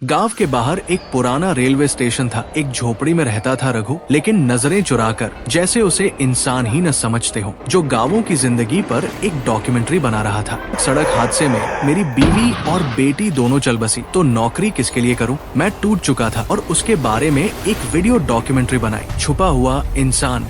गांव के बाहर एक पुराना रेलवे स्टेशन था। एक झोपड़ी में रहता था रघु, लेकिन नजरें चुराकर, जैसे उसे इंसान ही न समझते हो, जो गांवों की जिंदगी पर एक डॉक्यूमेंट्री बना रहा था। सड़क हादसे में मेरी बीवी और बेटी दोनों चल बसी, तो नौकरी किसके लिए करूं? मैं टूट चुका था और उसके बारे में एक वीडियो डॉक्यूमेंट्री बनाई, छुपा हुआ इंसान।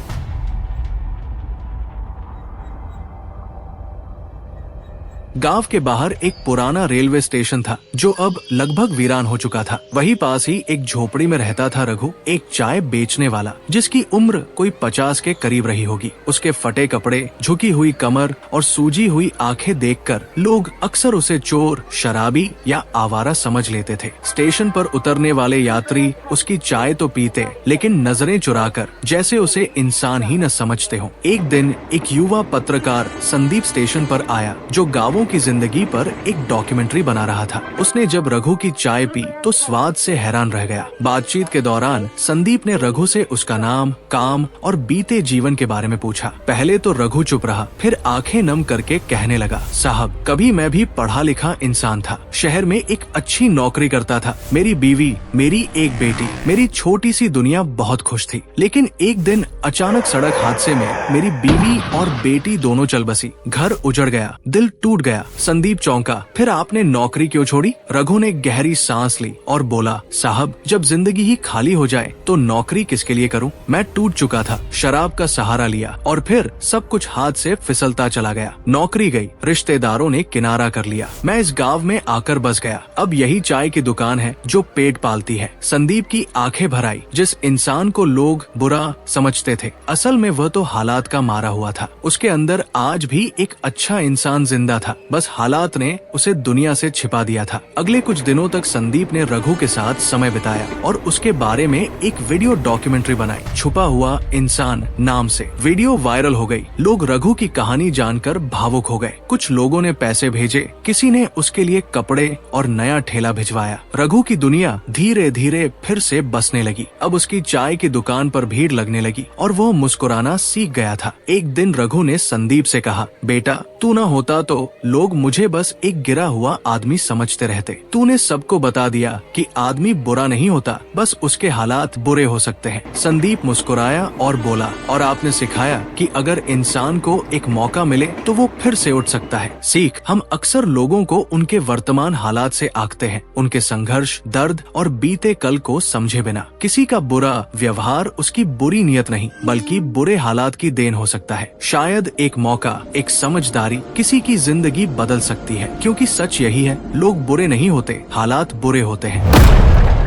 गांव के बाहर एक पुराना रेलवे स्टेशन था जो अब लगभग वीरान हो चुका था। वहीं पास ही एक झोपड़ी में रहता था रघु, एक चाय बेचने वाला, जिसकी उम्र कोई 50 के करीब रही होगी। उसके फटे कपड़े, झुकी हुई कमर और सूजी हुई आंखें देखकर लोग अक्सर उसे चोर, शराबी या आवारा समझ लेते थे। स्टेशन पर उतरने वाले यात्री उसकी चाय तो पीते, लेकिन नजरें चुराकर, जैसे उसे इंसान ही न समझते हो। एक दिन एक युवा पत्रकार संदीप स्टेशन पर आया, जो गाँवों की जिंदगी पर एक डॉक्यूमेंट्री बना रहा था। उसने जब रघु की चाय पी तो स्वाद से हैरान रह गया। बातचीत के दौरान संदीप ने रघु से उसका नाम, काम और बीते जीवन के बारे में पूछा। पहले तो रघु चुप रहा, फिर आंखें नम करके कहने लगा, साहब, कभी मैं भी पढ़ा लिखा इंसान था, शहर में एक अच्छी नौकरी करता था, मेरी बीवी, मेरी एक बेटी, मेरी छोटी सी दुनिया बहुत खुश थी। लेकिन एक दिन अचानक सड़क हादसे में मेरी बीवी और बेटी दोनों चल बसी, घर उजड़ गया, दिल टूट गया। संदीप चौंका, फिर आपने नौकरी क्यों छोड़ी? रघु ने गहरी सांस ली और बोला, साहब, जब जिंदगी ही खाली हो जाए तो नौकरी किसके लिए करूं? मैं टूट चुका था, शराब का सहारा लिया और फिर सब कुछ हाथ से फिसलता चला गया। नौकरी गई, रिश्तेदारों ने किनारा कर लिया, मैं इस गांव में आकर बस गया। अब यही चाय की दुकान है जो पेट पालती है। संदीप की आंखें भर आई। जिस इंसान को लोग बुरा समझते थे, असल में वह तो हालात का मारा हुआ था। उसके अंदर आज भी एक अच्छा इंसान जिंदा था, बस हालात ने उसे दुनिया से छिपा दिया था। अगले कुछ दिनों तक संदीप ने रघु के साथ समय बिताया और उसके बारे में एक वीडियो डॉक्यूमेंट्री बनाई, छुपा हुआ इंसान नाम से। वीडियो वायरल हो गई। लोग रघु की कहानी जानकर भावुक हो गए। कुछ लोगों ने पैसे भेजे, किसी ने उसके लिए कपड़े और नया ठेला भिजवाया। रघु की दुनिया धीरे धीरे फिर से बसने लगी। अब उसकी चाय की दुकान पर भीड़ लगने लगी और वो मुस्कुराना सीख गया था। एक दिन रघु ने संदीप से कहा, बेटा, तू न होता तो लोग मुझे बस एक गिरा हुआ आदमी समझते रहते। तूने सबको बता दिया कि आदमी बुरा नहीं होता, बस उसके हालात बुरे हो सकते हैं। संदीप मुस्कुराया और बोला, और आपने सिखाया कि अगर इंसान को एक मौका मिले तो वो फिर से उठ सकता है। सीख, हम अक्सर लोगों को उनके वर्तमान हालात से आंकते हैं, उनके संघर्ष, दर्द और बीते कल को समझे बिना। किसी का बुरा व्यवहार उसकी बुरी नीयत नहीं, बल्कि बुरे हालात की देन हो सकता है। शायद एक मौका, एक समझदारी किसी की जिंदगी बदल सकती है, क्योंकि सच यही है, लोग बुरे नहीं होते, हालात बुरे होते हैं।